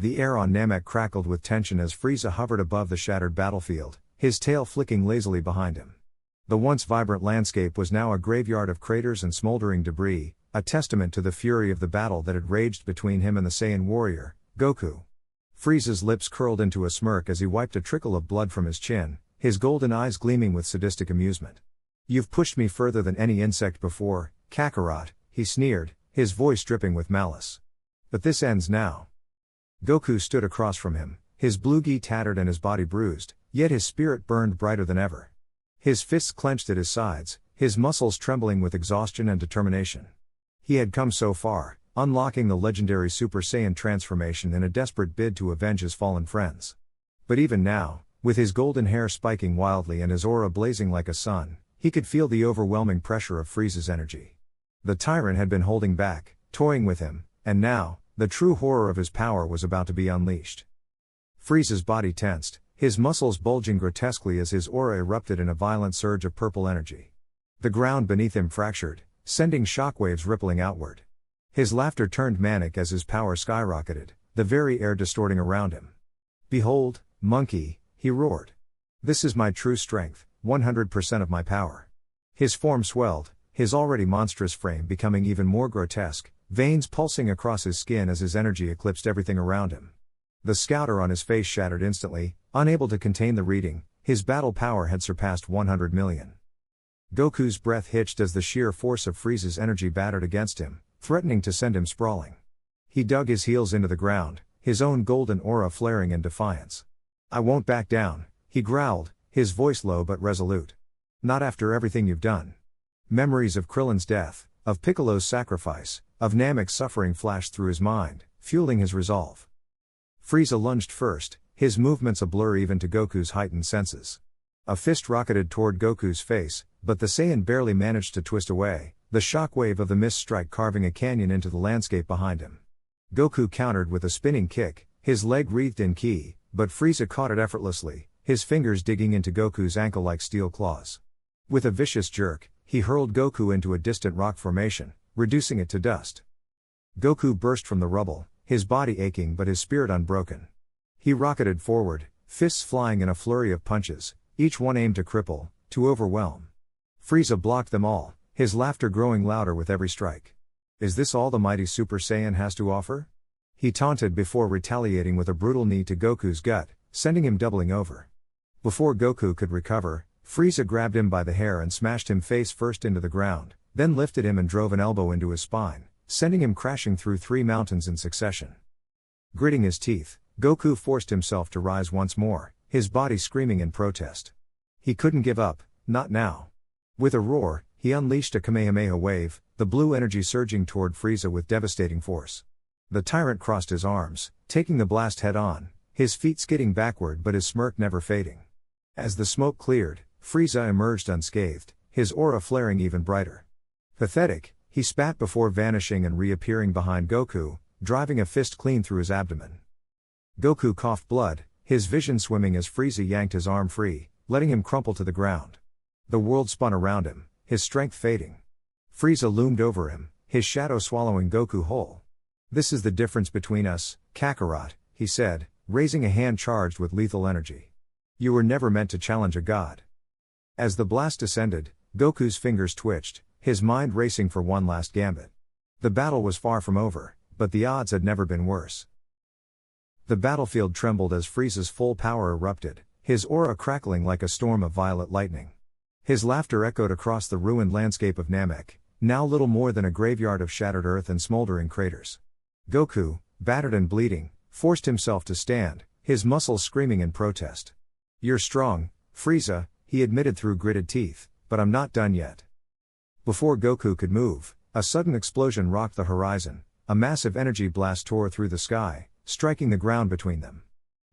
The air on Namek crackled with tension as Frieza hovered above the shattered battlefield, his tail flicking lazily behind him. The once vibrant landscape was now a graveyard of craters and smoldering debris, a testament to the fury of the battle that had raged between him and the Saiyan warrior, Goku. Frieza's lips curled into a smirk as he wiped a trickle of blood from his chin, his golden eyes gleaming with sadistic amusement. "You've pushed me further than any insect before, Kakarot," he sneered, his voice dripping with malice. "But this ends now." Goku stood across from him, his blue gi tattered and his body bruised, yet his spirit burned brighter than ever. His fists clenched at his sides, his muscles trembling with exhaustion and determination. He had come so far, unlocking the legendary Super Saiyan transformation in a desperate bid to avenge his fallen friends. But even now, with his golden hair spiking wildly and his aura blazing like a sun, he could feel the overwhelming pressure of Frieza's energy. The tyrant had been holding back, toying with him, and now, the true horror of his power was about to be unleashed. Frieza's body tensed, his muscles bulging grotesquely as his aura erupted in a violent surge of purple energy. The ground beneath him fractured, sending shockwaves rippling outward. His laughter turned manic as his power skyrocketed, the very air distorting around him. "Behold, monkey," he roared. "This is my true strength, 100% of my power." His form swelled, his already monstrous frame becoming even more grotesque, veins pulsing across his skin as his energy eclipsed everything around him. The scouter on his face shattered instantly, unable to contain the reading, his battle power had surpassed 100 million. Goku's breath hitched as the sheer force of Frieza's energy battered against him, threatening to send him sprawling. He dug his heels into the ground, his own golden aura flaring in defiance. "I won't back down," he growled, his voice low but resolute. "Not after everything you've done." Memories of Krillin's death, of Piccolo's sacrifice, of Namek's suffering flashed through his mind, fueling his resolve. Frieza lunged first, his movements a blur even to Goku's heightened senses. A fist rocketed toward Goku's face, but the Saiyan barely managed to twist away, the shockwave of the mist strike carving a canyon into the landscape behind him. Goku countered with a spinning kick, his leg wreathed in ki, but Frieza caught it effortlessly, his fingers digging into Goku's ankle like steel claws. With a vicious jerk, he hurled Goku into a distant rock formation, reducing it to dust. Goku burst from the rubble, his body aching but his spirit unbroken. He rocketed forward, fists flying in a flurry of punches, each one aimed to cripple, to overwhelm. Frieza blocked them all, his laughter growing louder with every strike. "Is this all the mighty Super Saiyan has to offer?" He taunted before retaliating with a brutal knee to Goku's gut, sending him doubling over. Before Goku could recover, Frieza grabbed him by the hair and smashed him face first into the ground, then lifted him and drove an elbow into his spine, sending him crashing through 3 mountains in succession. Gritting his teeth, Goku forced himself to rise once more, his body screaming in protest. He couldn't give up, not now. With a roar, he unleashed a Kamehameha wave, the blue energy surging toward Frieza with devastating force. The tyrant crossed his arms, taking the blast head on, his feet skidding backward but his smirk never fading. As the smoke cleared, Frieza emerged unscathed, his aura flaring even brighter. Pathetic, he spat before vanishing and reappearing behind Goku, driving a fist clean through his abdomen. Goku coughed blood, his vision swimming as Frieza yanked his arm free, letting him crumple to the ground. The world spun around him, his strength fading. Frieza loomed over him, his shadow swallowing Goku whole. "This is the difference between us, Kakarot," he said, raising a hand charged with lethal energy. "You were never meant to challenge a god." As the blast descended, Goku's fingers twitched, his mind racing for one last gambit. The battle was far from over, but the odds had never been worse. The battlefield trembled as Frieza's full power erupted, his aura crackling like a storm of violet lightning. His laughter echoed across the ruined landscape of Namek, now little more than a graveyard of shattered earth and smoldering craters. Goku, battered and bleeding, forced himself to stand, his muscles screaming in protest. "You're strong, Frieza," he admitted through gritted teeth, "but I'm not done yet." Before Goku could move, a sudden explosion rocked the horizon, a massive energy blast tore through the sky, striking the ground between them.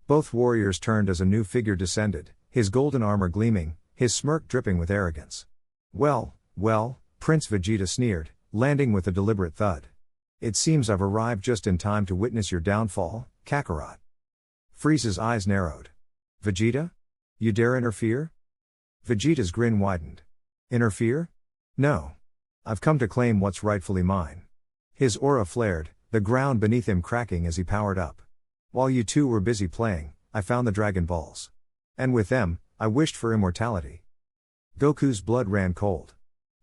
Both warriors turned as a new figure descended, his golden armor gleaming, his smirk dripping with arrogance. Well, Prince Vegeta sneered, landing with a deliberate thud. "It seems I've arrived just in time to witness your downfall, Kakarot." Frieza's eyes narrowed. "Vegeta? You dare interfere?" Vegeta's grin widened. "Interfere? No. I've come to claim what's rightfully mine." His aura flared, the ground beneath him cracking as he powered up. While you two were busy playing, I found the Dragon Balls. And with them, I wished for immortality. Goku's blood ran cold.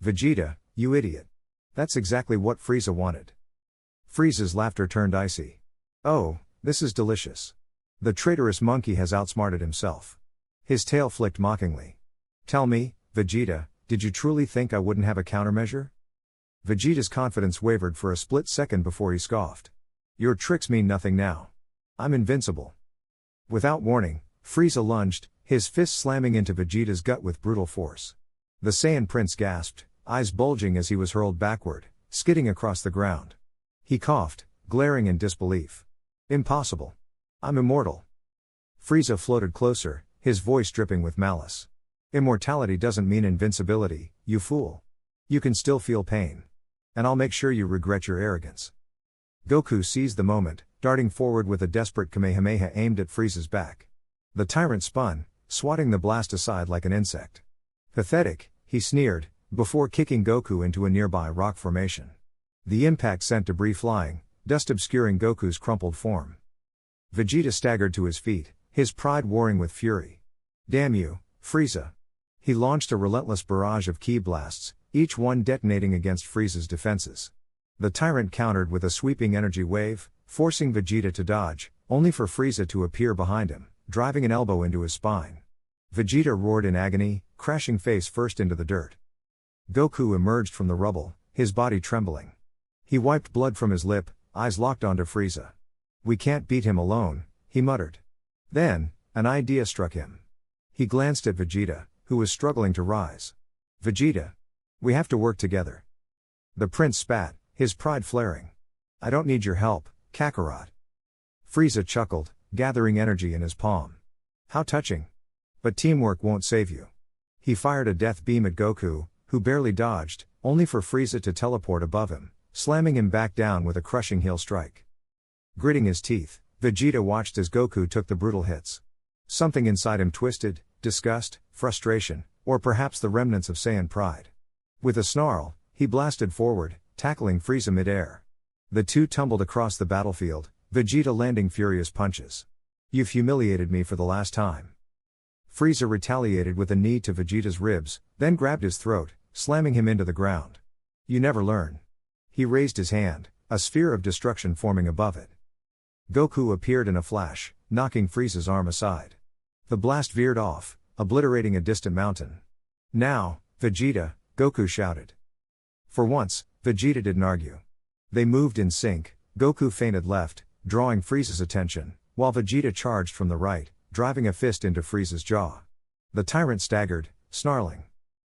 Vegeta, you idiot. That's exactly what Frieza wanted. Frieza's laughter turned icy. Oh, this is delicious. The traitorous monkey has outsmarted himself. His tail flicked mockingly. Tell me, Vegeta, did you truly think I wouldn't have a countermeasure? Vegeta's confidence wavered for a split second before he scoffed. Your tricks mean nothing now. I'm invincible. Without warning, Frieza lunged, his fist slamming into Vegeta's gut with brutal force. The Saiyan Prince gasped, eyes bulging as he was hurled backward, skidding across the ground. He coughed, glaring in disbelief. Impossible. I'm immortal. Frieza floated closer, his voice dripping with malice. Immortality doesn't mean invincibility, you fool. You can still feel pain. And I'll make sure you regret your arrogance. Goku seized the moment, darting forward with a desperate Kamehameha aimed at Frieza's back. The tyrant spun, swatting the blast aside like an insect. Pathetic, he sneered, before kicking Goku into a nearby rock formation. The impact sent debris flying, dust obscuring Goku's crumpled form. Vegeta staggered to his feet, his pride warring with fury. Damn you, Frieza. He launched a relentless barrage of ki blasts, each one detonating against Frieza's defenses. The tyrant countered with a sweeping energy wave, forcing Vegeta to dodge, only for Frieza to appear behind him, driving an elbow into his spine. Vegeta roared in agony, crashing face first into the dirt. Goku emerged from the rubble, his body trembling. He wiped blood from his lip, eyes locked onto Frieza. We can't beat him alone, he muttered. Then, an idea struck him. He glanced at Vegeta, who was struggling to rise. Vegeta. We have to work together. The prince spat, his pride flaring. I don't need your help, Kakarot. Frieza chuckled, gathering energy in his palm. How touching. But teamwork won't save you. He fired a death beam at Goku, who barely dodged, only for Frieza to teleport above him, slamming him back down with a crushing heel strike. Gritting his teeth, Vegeta watched as Goku took the brutal hits. Something inside him twisted, disgust, frustration, or perhaps the remnants of Saiyan pride. With a snarl, he blasted forward, tackling Frieza mid-air. The two tumbled across the battlefield, Vegeta landing furious punches. You've humiliated me for the last time. Frieza retaliated with a knee to Vegeta's ribs, then grabbed his throat, slamming him into the ground. You never learn. He raised his hand, a sphere of destruction forming above it. Goku appeared in a flash, knocking Frieza's arm aside. The blast veered off, obliterating a distant mountain. Now, Vegeta, Goku shouted. For once, Vegeta didn't argue. They moved in sync. Goku feinted left, drawing Frieza's attention, while Vegeta charged from the right, driving a fist into Frieza's jaw. The tyrant staggered, snarling.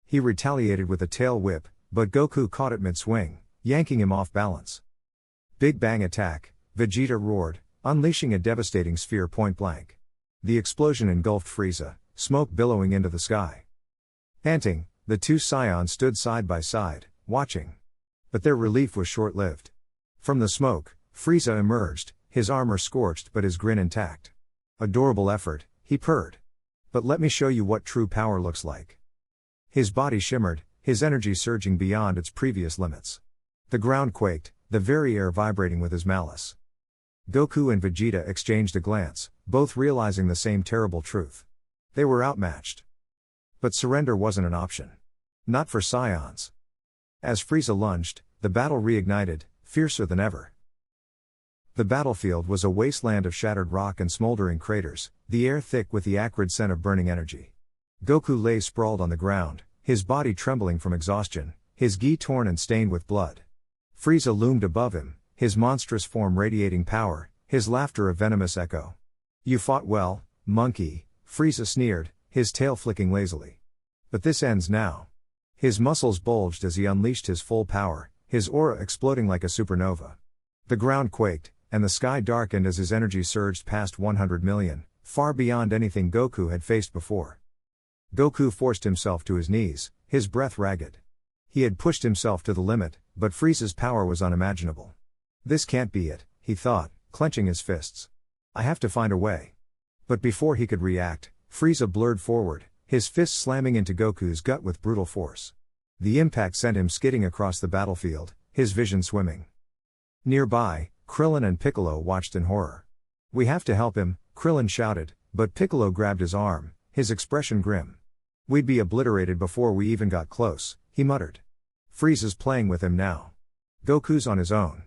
He retaliated with a tail whip, but Goku caught it mid-swing, yanking him off balance. Big Bang attack, Vegeta roared, unleashing a devastating sphere point blank. The explosion engulfed Frieza, smoke billowing into the sky. Panting, the two Saiyans stood side by side, watching. But their relief was short-lived. From the smoke, Frieza emerged, his armor scorched but his grin intact. Adorable effort, he purred. But let me show you what true power looks like. His body shimmered, his energy surging beyond its previous limits. The ground quaked, the very air vibrating with his malice. Goku and Vegeta exchanged a glance, both realizing the same terrible truth. They were outmatched. But surrender wasn't an option. Not for Saiyans. As Frieza lunged, the battle reignited, fiercer than ever. The battlefield was a wasteland of shattered rock and smoldering craters, the air thick with the acrid scent of burning energy. Goku lay sprawled on the ground, his body trembling from exhaustion, his gi torn and stained with blood. Frieza loomed above him, his monstrous form radiating power, his laughter a venomous echo. You fought well, monkey, Frieza sneered, his tail flicking lazily. But this ends now. His muscles bulged as he unleashed his full power, his aura exploding like a supernova. The ground quaked, and the sky darkened as his energy surged past 100 million, far beyond anything Goku had faced before. Goku forced himself to his knees, his breath ragged. He had pushed himself to the limit, but Frieza's power was unimaginable. This can't be it, he thought, clenching his fists. I have to find a way. But before he could react, Frieza blurred forward, his fist slamming into Goku's gut with brutal force. The impact sent him skidding across the battlefield, his vision swimming. Nearby, Krillin and Piccolo watched in horror. We have to help him, Krillin shouted, but Piccolo grabbed his arm, his expression grim. We'd be obliterated before we even got close, he muttered. Frieza's playing with him now. Goku's on his own.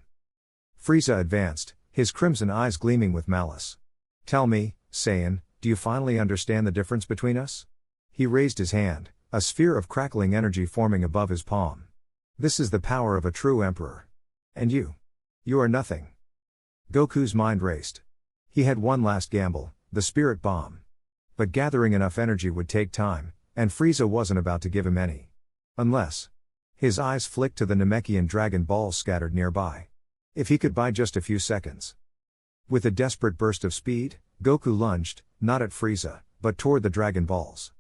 Frieza advanced, his crimson eyes gleaming with malice. Tell me, Saiyan, do you finally understand the difference between us? He raised his hand, a sphere of crackling energy forming above his palm. This is the power of a true emperor. And you? You are nothing. Goku's mind raced. He had one last gamble, the spirit bomb. But gathering enough energy would take time, and Frieza wasn't about to give him any. Unless. His eyes flicked to the Namekian Dragon Balls scattered nearby. If he could buy just a few seconds. With a desperate burst of speed, Goku lunged, not at Frieza, but toward the Dragon Balls.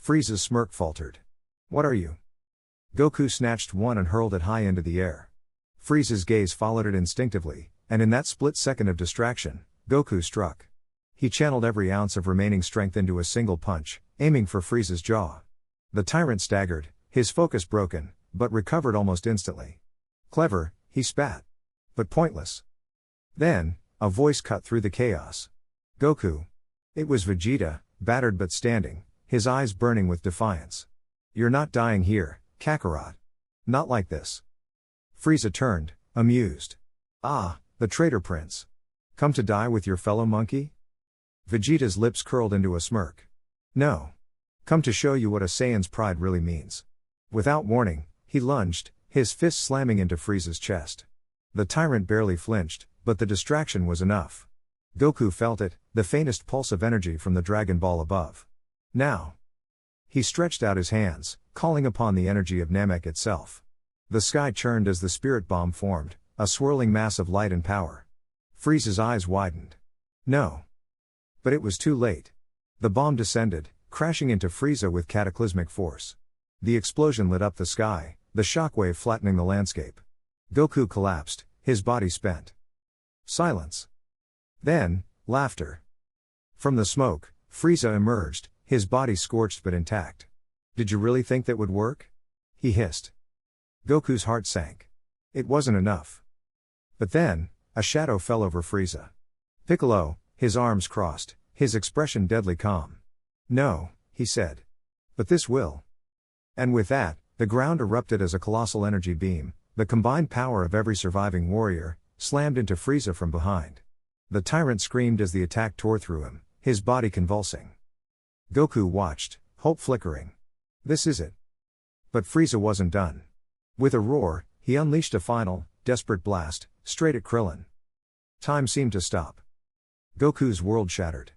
Frieza's smirk faltered. What are you? Goku snatched one and hurled it high into the air. Frieza's gaze followed it instinctively, and in that split second of distraction, Goku struck. He channeled every ounce of remaining strength into a single punch, aiming for Frieza's jaw. The tyrant staggered, his focus broken, but recovered almost instantly. Clever, he spat. But pointless. Then, a voice cut through the chaos. Goku. It was Vegeta, battered but standing, his eyes burning with defiance. You're not dying here, Kakarot. Not like this. Frieza turned, amused. Ah, the traitor prince. Come to die with your fellow monkey? Vegeta's lips curled into a smirk. No. Come to show you what a Saiyan's pride really means. Without warning, he lunged, his fist slamming into Frieza's chest. The tyrant barely flinched, but the distraction was enough. Goku felt it, the faintest pulse of energy from the Dragon Ball above. Now. He stretched out his hands, calling upon the energy of Namek itself. The sky churned as the spirit bomb formed, a swirling mass of light and power. Frieza's eyes widened. No. But it was too late. The bomb descended, crashing into Frieza with cataclysmic force. The explosion lit up the sky, the shockwave flattening the landscape. Goku collapsed, his body spent. Silence. Then, laughter. From the smoke, Frieza emerged, his body scorched but intact. Did you really think that would work? He hissed. Goku's heart sank. It wasn't enough. But then, a shadow fell over Frieza. Piccolo, his arms crossed, his expression deadly calm. No, he said. But this will. And with that, the ground erupted as a colossal energy beam, the combined power of every surviving warrior, slammed into Frieza from behind. The tyrant screamed as the attack tore through him, his body convulsing. Goku watched, hope flickering. This is it. But Frieza wasn't done. With a roar, he unleashed a final, desperate blast, straight at Krillin. Time seemed to stop. Goku's world shattered.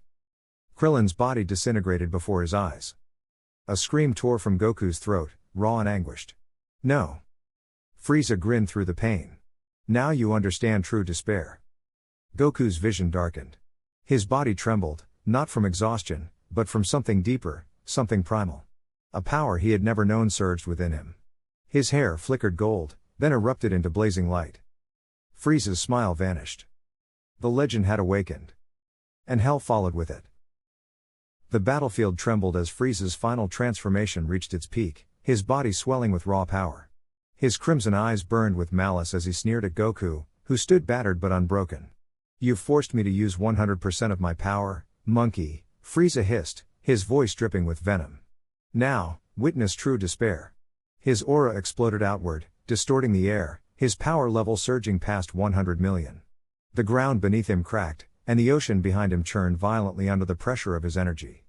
Krillin's body disintegrated before his eyes. A scream tore from Goku's throat, raw and anguished. No. Frieza grinned through the pain. Now you understand true despair. Goku's vision darkened. His body trembled, not from exhaustion, but from something deeper, something primal. A power he had never known surged within him. His hair flickered gold, then erupted into blazing light. Frieza's smile vanished. The legend had awakened. And hell followed with it. The battlefield trembled as Frieza's final transformation reached its peak, his body swelling with raw power. His crimson eyes burned with malice as he sneered at Goku, who stood battered but unbroken. You've forced me to use 100% of my power, monkey, Frieza hissed, his voice dripping with venom. Now, witness true despair. His aura exploded outward, distorting the air, his power level surging past 100 million. The ground beneath him cracked, and the ocean behind him churned violently under the pressure of his energy.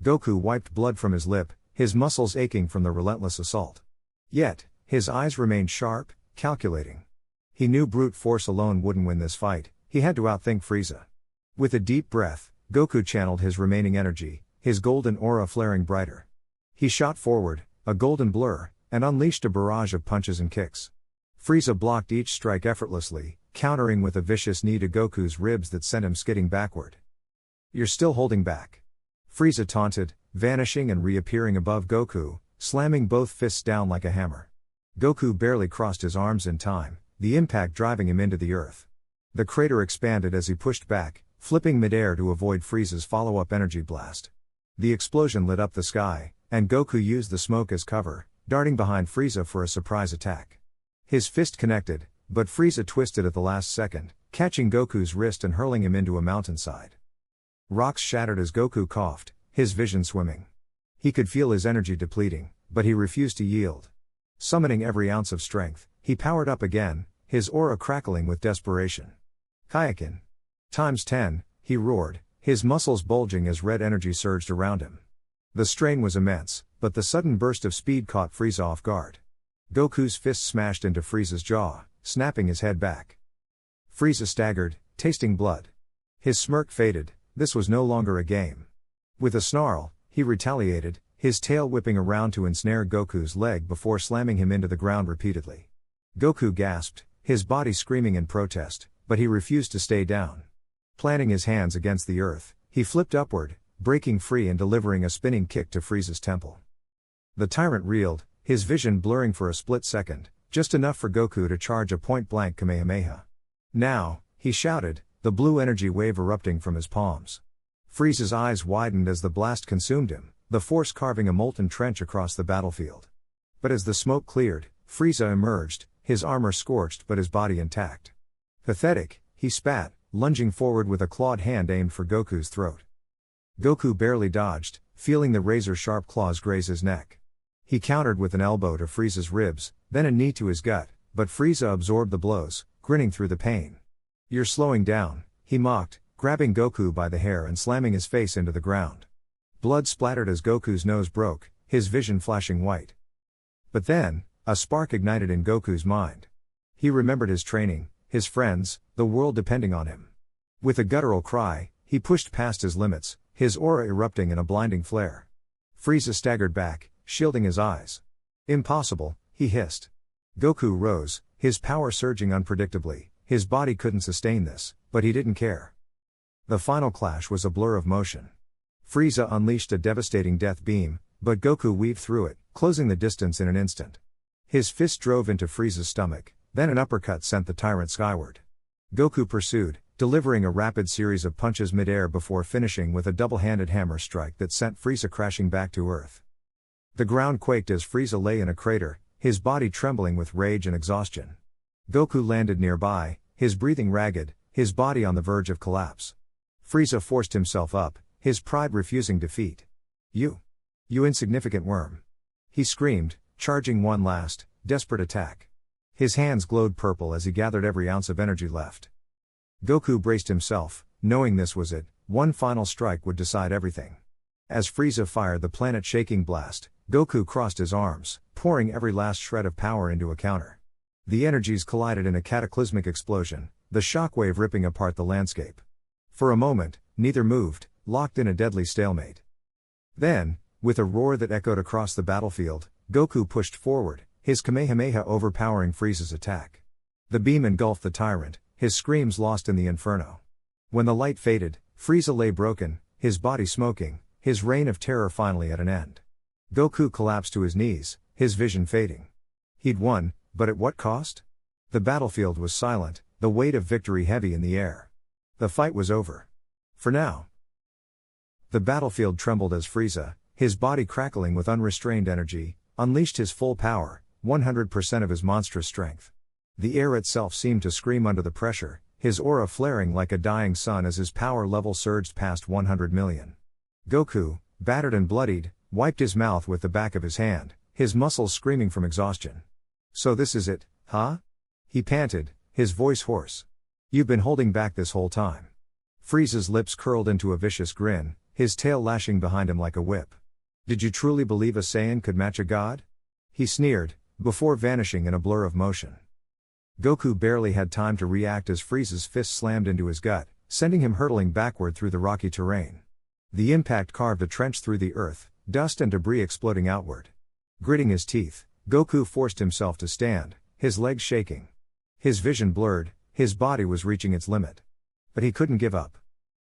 Goku wiped blood from his lip, his muscles aching from the relentless assault. Yet, his eyes remained sharp, calculating. He knew brute force alone wouldn't win this fight, he had to outthink Frieza. With a deep breath, Goku channeled his remaining energy, his golden aura flaring brighter. He shot forward, a golden blur, and unleashed a barrage of punches and kicks. Frieza blocked each strike effortlessly, countering with a vicious knee to Goku's ribs that sent him skidding backward. You're still holding back. Frieza taunted, vanishing and reappearing above Goku, slamming both fists down like a hammer. Goku barely crossed his arms in time, the impact driving him into the earth. The crater expanded as he pushed back, flipping midair to avoid Frieza's follow-up energy blast. The explosion lit up the sky, and Goku used the smoke as cover, darting behind Frieza for a surprise attack. His fist connected, but Frieza twisted at the last second, catching Goku's wrist and hurling him into a mountainside. Rocks shattered as Goku coughed, his vision swimming. He could feel his energy depleting, but he refused to yield. Summoning every ounce of strength, he powered up again, his aura crackling with desperation. Kaioken. Times 10, he roared, his muscles bulging as red energy surged around him. The strain was immense, but the sudden burst of speed caught Frieza off guard. Goku's fist smashed into Frieza's jaw, snapping his head back. Frieza staggered, tasting blood. His smirk faded, this was no longer a game. With a snarl, he retaliated, his tail whipping around to ensnare Goku's leg before slamming him into the ground repeatedly. Goku gasped, his body screaming in protest, but he refused to stay down. Planting his hands against the earth, he flipped upward, breaking free and delivering a spinning kick to Frieza's temple. The tyrant reeled, his vision blurring for a split second, just enough for Goku to charge a point-blank Kamehameha. Now, he shouted, the blue energy wave erupting from his palms. Frieza's eyes widened as the blast consumed him, the force carving a molten trench across the battlefield. But as the smoke cleared, Frieza emerged, his armor scorched but his body intact. Pathetic, he spat, lunging forward with a clawed hand aimed for Goku's throat. Goku barely dodged, feeling the razor-sharp claws graze his neck. He countered with an elbow to Frieza's ribs, then a knee to his gut, but Frieza absorbed the blows, grinning through the pain. You're slowing down, he mocked, grabbing Goku by the hair and slamming his face into the ground. Blood splattered as Goku's nose broke, his vision flashing white. But then, a spark ignited in Goku's mind. He remembered his training, his friends, the world depending on him. With a guttural cry, he pushed past his limits, his aura erupting in a blinding flare. Frieza staggered back, shielding his eyes. Impossible, he hissed. Goku rose, his power surging unpredictably, his body couldn't sustain this, but he didn't care. The final clash was a blur of motion. Frieza unleashed a devastating death beam, but Goku weaved through it, closing the distance in an instant. His fist drove into Frieza's stomach, then an uppercut sent the tyrant skyward. Goku pursued, delivering a rapid series of punches mid-air before finishing with a double-handed hammer strike that sent Frieza crashing back to Earth. The ground quaked as Frieza lay in a crater, his body trembling with rage and exhaustion. Goku landed nearby, his breathing ragged, his body on the verge of collapse. Frieza forced himself up, his pride refusing defeat. You insignificant worm. He screamed, charging one last, desperate attack. His hands glowed purple as he gathered every ounce of energy left. Goku braced himself, knowing this was it, one final strike would decide everything. As Frieza fired the planet-shaking blast, Goku crossed his arms, pouring every last shred of power into a counter. The energies collided in a cataclysmic explosion, the shockwave ripping apart the landscape. For a moment, neither moved, locked in a deadly stalemate. Then, with a roar that echoed across the battlefield, Goku pushed forward, his Kamehameha overpowering Frieza's attack. The beam engulfed the tyrant, his screams lost in the inferno. When the light faded, Frieza lay broken, his body smoking, his reign of terror finally at an end. Goku collapsed to his knees, his vision fading. He'd won, but at what cost? The battlefield was silent, the weight of victory heavy in the air. The fight was over. For now. The battlefield trembled as Frieza, his body crackling with unrestrained energy, unleashed his full power, 100% of his monstrous strength. The air itself seemed to scream under the pressure, his aura flaring like a dying sun as his power level surged past 100 million. Goku, battered and bloodied, wiped his mouth with the back of his hand, his muscles screaming from exhaustion. So this is it, huh? He panted, his voice hoarse. You've been holding back this whole time. Frieza's lips curled into a vicious grin, his tail lashing behind him like a whip. Did you truly believe a Saiyan could match a god? He sneered, before vanishing in a blur of motion. Goku barely had time to react as Frieza's fist slammed into his gut, sending him hurtling backward through the rocky terrain. The impact carved a trench through the earth, dust and debris exploding outward. Gritting his teeth, Goku forced himself to stand, his legs shaking. His vision blurred, his body was reaching its limit. But he couldn't give up.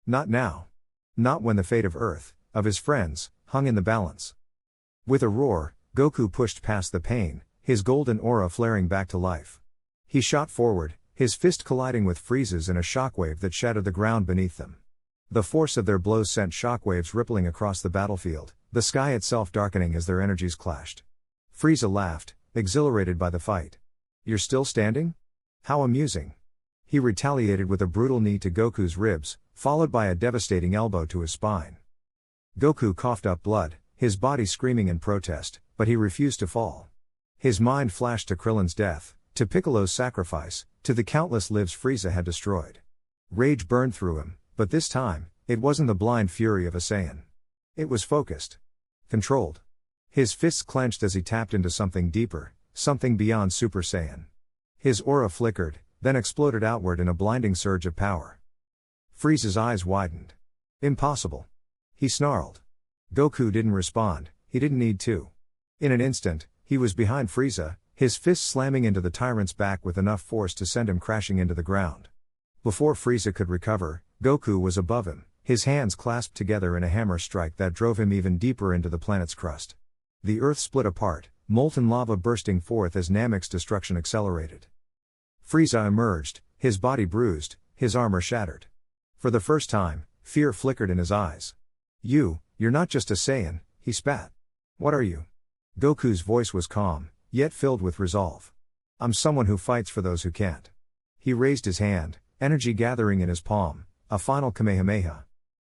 Not now. Not when the fate of Earth, of his friends, hung in the balance. With a roar, Goku pushed past the pain, his golden aura flaring back to life. He shot forward, his fist colliding with Frieza's in a shockwave that shattered the ground beneath them. The force of their blows sent shockwaves rippling across the battlefield, the sky itself darkening as their energies clashed. Frieza laughed, exhilarated by the fight. You're still standing? How amusing. He retaliated with a brutal knee to Goku's ribs, followed by a devastating elbow to his spine. Goku coughed up blood, his body screaming in protest, but he refused to fall. His mind flashed to Krillin's death, to Piccolo's sacrifice, to the countless lives Frieza had destroyed. Rage burned through him, but this time, it wasn't the blind fury of a Saiyan. It was focused. Controlled. His fists clenched as he tapped into something deeper, something beyond Super Saiyan. His aura flickered, then exploded outward in a blinding surge of power. Frieza's eyes widened. Impossible. He snarled. Goku didn't respond, he didn't need to. In an instant, he was behind Frieza, his fist slamming into the tyrant's back with enough force to send him crashing into the ground. Before Frieza could recover, Goku was above him, his hands clasped together in a hammer strike that drove him even deeper into the planet's crust. The earth split apart, molten lava bursting forth as Namek's destruction accelerated. Frieza emerged, his body bruised, his armor shattered. For the first time, fear flickered in his eyes. You're not just a Saiyan, he spat. What are you? Goku's voice was calm, yet filled with resolve. I'm someone who fights for those who can't. He raised his hand, energy gathering in his palm, a final Kamehameha.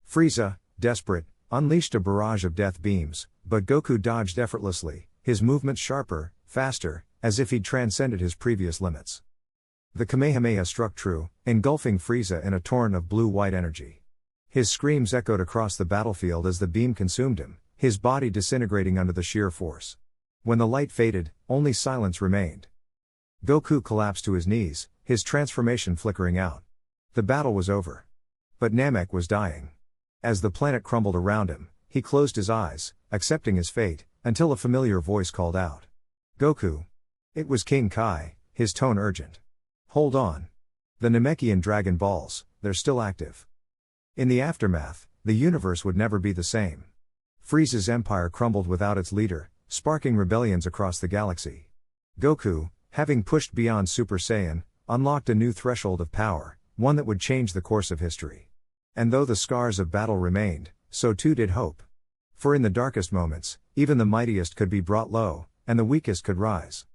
Frieza, desperate, unleashed a barrage of death beams, but Goku dodged effortlessly, his movements sharper, faster, as if he'd transcended his previous limits. The Kamehameha struck true, engulfing Frieza in a torrent of blue-white energy. His screams echoed across the battlefield as the beam consumed him, his body disintegrating under the sheer force. When the light faded, only silence remained. Goku collapsed to his knees, his transformation flickering out. The battle was over. But Namek was dying. As the planet crumbled around him, he closed his eyes, accepting his fate, until a familiar voice called out. Goku. It was King Kai, his tone urgent. Hold on. The Namekian Dragon Balls, they're still active. In the aftermath, the universe would never be the same. Frieza's empire crumbled without its leader, sparking rebellions across the galaxy. Goku, having pushed beyond Super Saiyan, unlocked a new threshold of power, one that would change the course of history. And though the scars of battle remained, so too did hope. For in the darkest moments, even the mightiest could be brought low, and the weakest could rise.